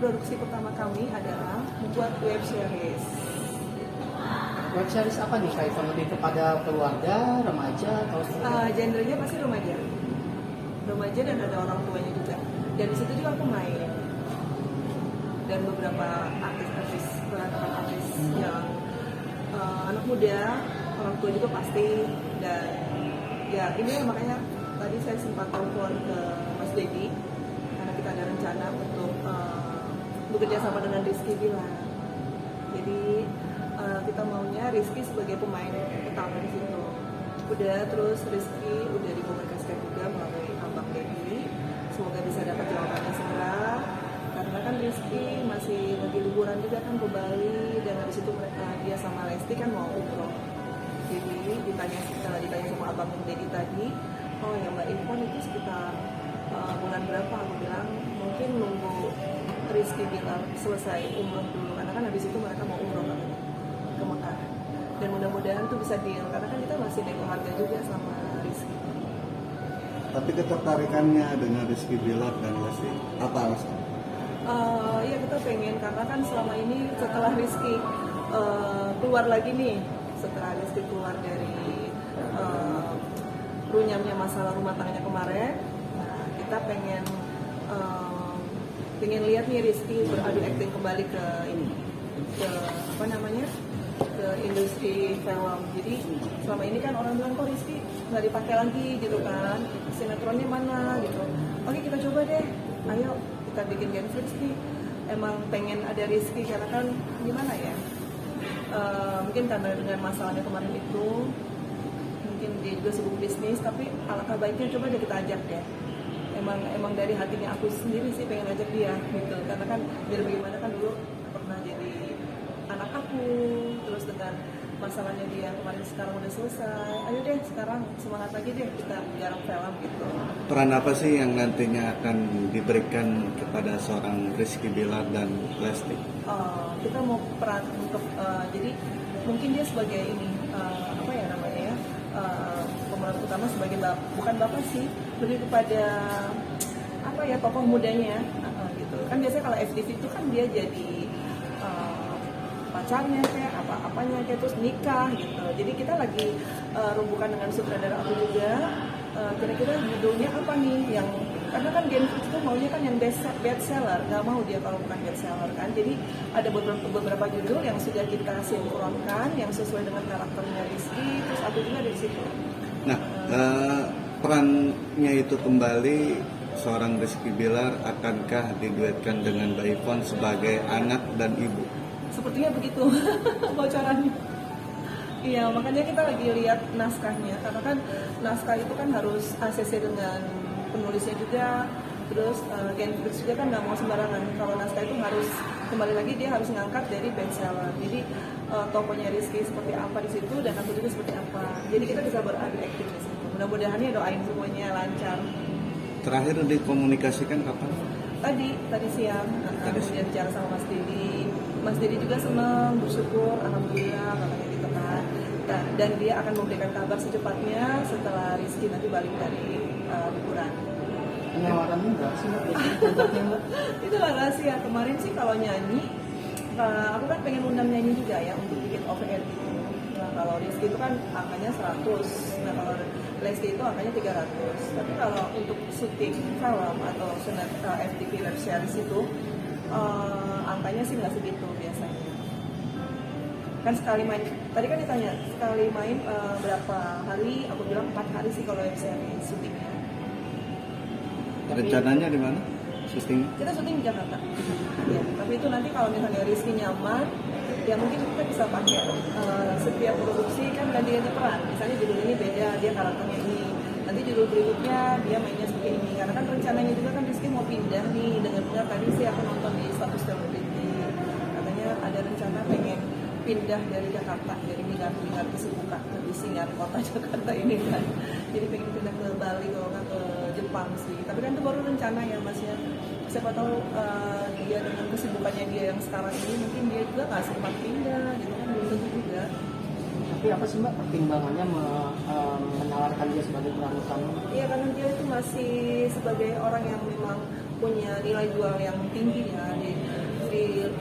produksi pertama kami adalah membuat web series. Web series apa nih, kaitan lebih kepada keluarga, remaja, atau Genrenya pasti remaja dan ada orang tuanya juga. Dan di situ juga aku main dan beberapa artis yang anak muda, orang tua juga pasti. Dan ya ini makanya tadi saya sempat telepon ke Mas Dedi karena kita ada rencana untuk bekerja sama dengan Rizky Bilar. Jadi kita maunya Rizky sebagai pemain utama di situ. Udah, terus Rizky udah dikomunikasikan juga melalui Abang Dedi. Semoga bisa dapat jawabannya segera. Karena kan Rizky masih lagi liburan juga kan ke Bali, dan habis itu dia sama Lesti kan mau umroh. Jadi ditanya sama Abang Dedi tadi, oh ya Mbak Irfan itu sekitar bulan berapa? Aku bilang mungkin nunggu Rizky Bilar selesai umroh dulu, karena kan habis itu mereka mau umroh ke Mekah. Dan mudah-mudahan tuh bisa deal, karena kan kita masih nego harga juga sama Rizky. Tapi ketertarikannya dengan Rizky Bilar dan Lesti apa alasan? Ya kita pengen, karena kan selama ini setelah Rizky keluar lagi nih, setelah Rizky keluar dari runyamnya masalah rumah tangganya kemarin, nah, kita pengen lihat nih Rizky beradu akting kembali ke ke industri film. Jadi selama ini kan orang bilang kok Rizky nggak dipakai lagi gitu kan, sinetronnya mana gitu. Oke, kita coba deh, ayo kita bikin Genflix nih. Emang pengen ada Rizky karena kan gimana ya, mungkin karena dengan masalahnya kemarin itu, mungkin dia juga sibuk bisnis, tapi alangkah baiknya coba deh kita ajak deh. Emang dari hatinya aku sendiri sih pengen ajak dia gitu, karena kan biar bagaimana kan dulu pernah jadi anak aku, terus dengan masalahnya dia kemarin sekarang udah selesai, ayo deh sekarang semangat lagi deh kita garap film gitu. Peran apa sih yang nantinya akan diberikan kepada seorang Rizky Bilar dan Lesti? Kita mau peran untuk jadi mungkin dia sebagai ini pemeran utama sebagai bukan bapak sih, lebih kepada tokoh mudanya gitu kan. Biasanya kalau FTV itu kan dia jadi pacarnya kayak apanya kayak, terus nikah gitu. Jadi kita lagi rumbukan dengan sutradara aku juga, kira-kira judulnya apa nih yang, karena kan Genflix itu maunya kan yang best seller, nggak mau dia kalau bukan best seller kan. Jadi ada beberapa judul yang sudah kita sinkronkan yang sesuai dengan karakternya Rizky, terus aku juga dari situ. Nah, perannya itu kembali seorang Rizky Bilar akankah diduetkan dengan Mbak Ivon sebagai anak dan ibu? Sepertinya begitu bocorannya. Iya, makanya kita lagi lihat naskahnya, karena kan naskah itu kan harus ACC dengan penulisnya juga. Terus Genflix juga kan nggak mau sembarangan. Kalau naskah itu harus kembali lagi, dia harus ngangkat dari bestseller. Jadi tokohnya Rizky seperti apa di situ, dan aku juga seperti apa. Jadi kita bisa beradu akting di situ. Mudah-mudahan ya, doain semuanya lancar. Terakhir dikomunikasikan kapan? Tadi siang, kemudian bicara sama Mas Dedi. Mas Dedi juga senang, bersyukur, alhamdulillah katanya gitu kan. Dan dia akan memberikan kabar secepatnya setelah Rizky nanti balik dari liburan. penawarannya enggak sih Mbak? Itu rahasia. Kemarin sih kalau nyanyi, aku kan pengen undang nyanyi juga ya untuk bikin OVR gitu. Nah kalau Rizky itu kan angkanya 100, nah kalau Lesti itu angkanya 300. Tapi kalau untuk syuting film atau FTV web series itu angkanya sih nggak segitu biasanya. Kan sekali main, tadi kan ditanya sekali main berapa hari, aku bilang 4 hari sih kalau web series syutingnya. Rencananya di mana syuting? Kita syuting di Jakarta. Ya, tapi itu nanti kalau misalnya Rizky nyaman, ya mungkin kita bisa pakai setiap produksi kan ganti-ganti peran. Misalnya judul ini beda, dia karakternya ini. Nanti judul berikutnya dia mainnya seperti ini. Karena kan rencananya juga kan Rizky mau pindah nih. Dengar-dengar tadi sih aku nonton di status Telebriti, katanya ada rencana pengen pindah dari Jakarta, dari hingar kesibukan di singar kota Jakarta ini kan. Jadi pengen pindah ke Bali kalau nggak ke Jepang sih. Tapi kan itu baru rencana ya Mas ya. Siapa tahu dia dengan kesibukannya dia yang sekarang ini mungkin dia juga nggak sempat pindah gitu kan, belum tentu juga. Tapi apa sih Mbak pertimbangannya menawarkan dia sebagai peran utama? Iya, karena dia itu masih sebagai orang yang memang punya nilai jual yang tinggi ya,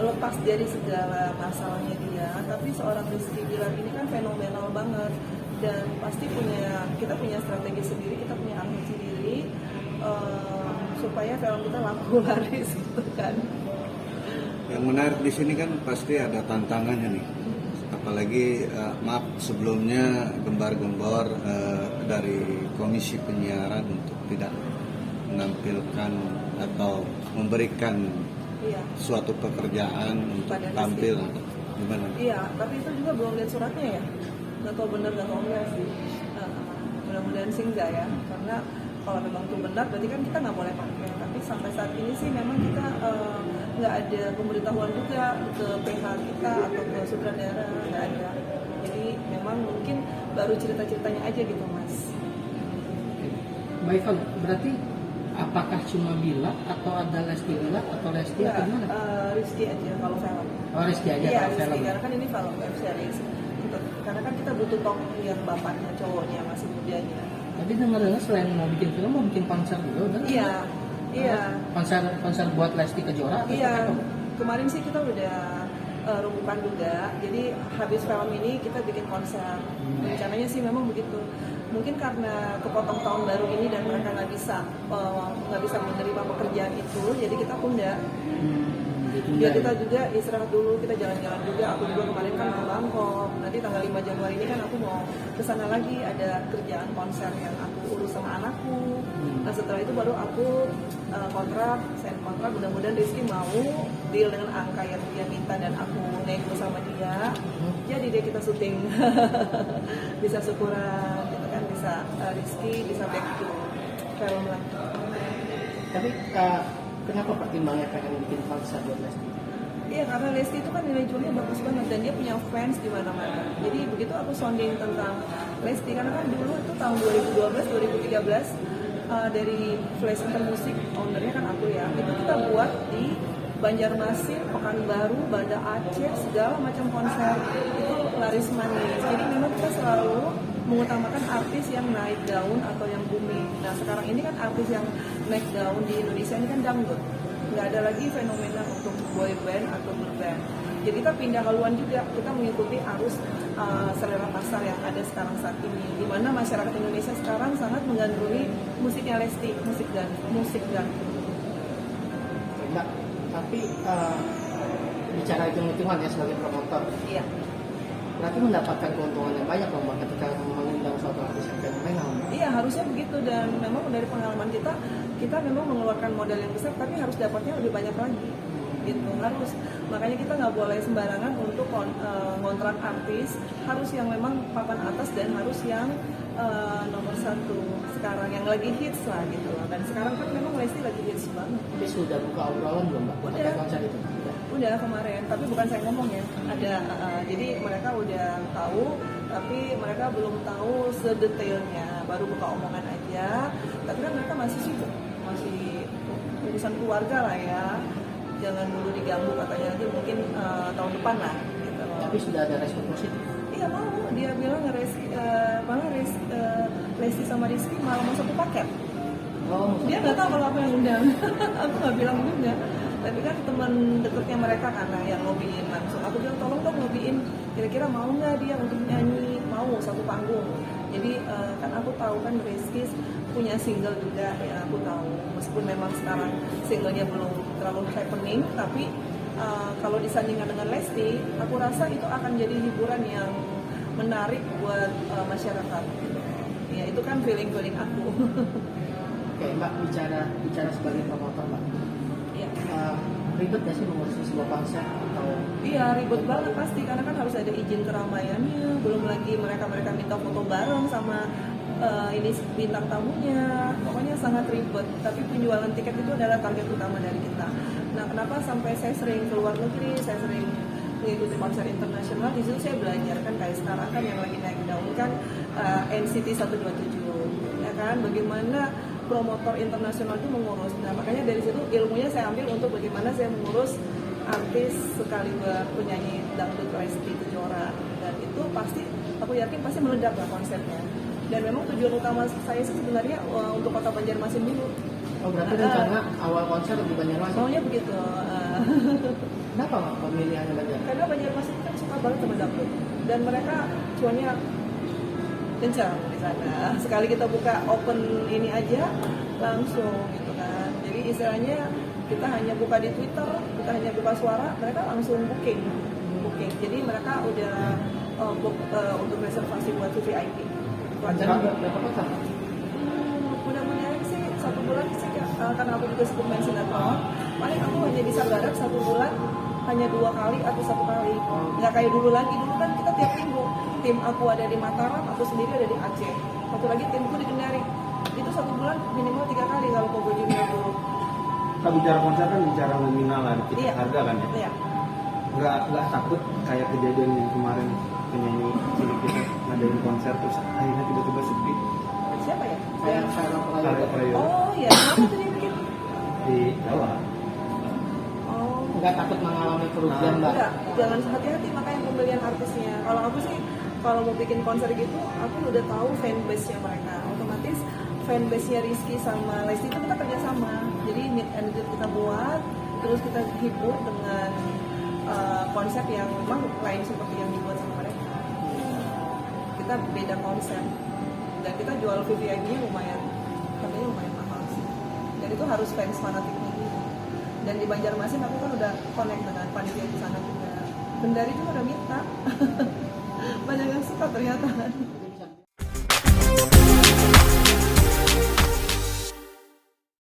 lepas dari segala masalahnya dia, tapi seorang Rizky Bilar ini kan fenomenal banget, dan pasti kita punya strategi sendiri, kita punya ahli sendiri, supaya film kita laku laris gitu kan. Yang menarik di sini kan pasti ada tantangannya nih, apalagi maaf sebelumnya gembar-gembor dari Komisi Penyiaran untuk tidak menampilkan atau memberikan suatu pekerjaan untuk Pada tampil, gimana? Iya, tapi itu juga belum lihat suratnya ya, nggak tahu benar nggak tahu enggak sih. Mudah-mudahan sih enggak ya, karena kalau memang itu benar berarti kan kita nggak boleh pakai. Tapi sampai saat ini sih memang kita nggak ada pemberitahuan juga ke PH kita atau ke sutradara, nggak ada. Jadi memang mungkin baru cerita-ceritanya aja gitu mas. Mbak Ivan, berarti apakah cuma Bila atau ada Lesti Bila atau Lesti atau gimana? Rizky aja kalau film. Oh, Rizky aja Iya, kalau Rizky, film. karena kan ini film web series. Karena kan kita butuh tokoh yang bapaknya, cowoknya, masih mudanya. Tapi dengar-dengar selain mau bikin film, mau bikin konser juga, udah? Iya. Konser buat Lesti Kejora? Atau Iya. apa? Kemarin sih kita udah rumpukan juga. Jadi habis film ini kita bikin konser. Rencananya sih memang begitu. Mungkin karena kepotong tahun baru ini dan mereka nggak bisa menerima pekerjaan itu, jadi kita tunda. Biar kita juga istirahat dulu, kita jalan-jalan juga. Aku juga kemarin kan ke Bangkok. Nanti tanggal 5 Januari ini kan aku mau ke sana lagi, ada kerjaan konser yang aku urus sama anakku. Nah setelah itu baru aku sign kontrak. Mudah-mudahan Rizky mau deal dengan angka yang dia minta dan aku nego sama dia. Jadi deh kita syuting bisa syukuran, gitu kan, bisa Rizky bisa back to film lagi. Tapi kenapa pertimbangannya pengen bikin konser buat Lesti? Iya, karena Lesti itu kan nilai jualnya bagus banget dan dia punya fans di mana-mana. Jadi begitu aku sounding tentang Lesti, karena kan dulu itu tahun 2012-2013 dari Flash Center Musik, ownernya kan aku ya. Itu kita buat di Banjarmasin, Pekanbaru, Banda Aceh, segala macam konser itu laris manis. Jadi memang kita selalu mengutamakan artis yang naik daun atau yang booming. Nah sekarang ini kan artis yang naik daun di Indonesia ini kan dangdut. Nggak ada lagi fenomena untuk boy band atau girl band. Jadi kita pindah haluan juga, kita mengikuti arus selera pasar yang ada sekarang saat ini. Di mana masyarakat Indonesia sekarang sangat menggandrungi musiknya Lesti, musik dan. Mbak, tapi bicara hitung-hitungan ya sebagai promotor. Iya. Berarti mendapatkan keuntungan yang banyak dong Mbak ketika mengundang suatu artis yang fenomenal. Iya harusnya begitu, dan memang dari pengalaman kita memang mengeluarkan modal yang besar tapi harus dapatnya lebih banyak lagi gitu, harus. Makanya kita nggak boleh sembarangan untuk ngontrak artis, harus yang memang papan atas dan harus yang nomor satu sekarang yang lagi hits lah gitu loh. Dan sekarang kan memang Lesti lagi hits banget. Tapi sudah buka obrolan belum Mbak? Udah. Pakai konser itu? Udah kemarin, tapi bukan saya ngomong ya. Ada, jadi mereka udah tahu, tapi mereka belum tahu sedetailnya. Baru buka omongan aja. Tapi kan mereka masih sibuk, masih urusan keluarga lah ya. Jangan dulu diganggu katanya, nanti mungkin tahun depan lah. Gitu. Tapi sudah ada respon positif? Iya mau, dia bilang Lesti sama Rizky malah mau satu paket. Oh, Dia nggak tahu kalau aku yang undang. Aku nggak bilang juga. Tapi kan teman dekatnya mereka karena yang lobbyin langsung. Aku bilang tolong dong lobbyin. Kira-kira mau nggak dia untuk nyanyi? Mau satu panggung. Jadi kan aku tahu kan Rizky punya single juga ya, aku tahu. Meskipun memang sekarang singlenya belum terlalu happening, tapi kalau disandingkan dengan Lesti, aku rasa itu akan jadi hiburan yang menarik buat masyarakat. Ya itu kan feeling aku. Oke Mbak, bicara sebagai promotor Mbak. Iya. Ribet gak sih mengurusi sebuah konser atau? Iya ribet banget pasti, karena kan harus ada izin keramaiannya. Belum lagi mereka minta foto bareng sama ini bintang tamunya. Pokoknya sangat ribet. Tapi penjualan tiket itu adalah target utama dari kita. Nah kenapa sampai saya sering keluar negeri, saya sering mengikuti konser internasional, di situ saya belajar kan kayak sekarang kan yang lagi naik daun kan NCT 127 ya kan, bagaimana promotor internasional itu mengurus. Nah makanya dari situ ilmunya saya ambil untuk bagaimana saya mengurus artis sekaligus penyanyi dangdut Lesti Kejora, dan itu pasti aku yakin pasti meledak lah konsepnya. Dan memang tujuan utama saya sih sebenarnya untuk kota Banjarmasin dulu. Oh berarti rencana awal konser di Banjarmasin. Maunya begitu. Kenapa nggak pemilihannya Banjarmasin? Karena Banjarmasin kan suka banget sama dangdut dan mereka cuannya kencang di sana. Sekali kita buka open ini aja langsung gitu kan. Jadi istilahnya kita hanya buka di Twitter, kita hanya buka suara, mereka langsung booking. Jadi mereka udah book untuk reservasi buat VIP. Rencana berapa konser? Mudah-mudahan sih 1 bulan sih karena aku juga sebut main sinetron. Paling aku hanya bisa garap 1 bulan hanya 2 kali atau 1 kali. Nggak kayak dulu lagi. Dulu kan kita tiap minggu. Tim aku ada di Mataram, aku sendiri ada di Aceh. Satu lagi timku di Kendari. Itu 1 bulan minimal 3 kali kalau Pogo Junior dulu. Kalau bicara konser kan bicara nominal lah, tiket Iya. harga kan ya. Iya. Nggak takut kayak kejadian yang kemarin penyanyi cilik kita ngadain konser terus akhirnya tiba-tiba sepi Siapa ya? Kayak saya Arya Prayo Oh iya, kenapa tuh dia bikin? di Jawa. Oh. nggak takut mengalami kerugian mbak? Enggak, jangan hati-hati makanya pembelian artisnya. Kalau aku sih, kalau mau bikin konser gitu, aku udah tahu fanbase-nya mereka. Otomatis fanbase-nya Rizky sama Lesti itu kita kerjasama. Jadi meet and greet kita buat, terus kita hibur dengan konsep yang memang lain seperti yang dibuat sama mereka. Kita beda konsep. Dan kita jual VVIP-nya lumayan, harganya lumayan mahal sih. Dan itu harus fans fanatiknya gitu. Dan di Banjarmasin aku kan udah connect dengan panitia di sana juga. Kendari juga udah minta. Banyak yang suka ternyata.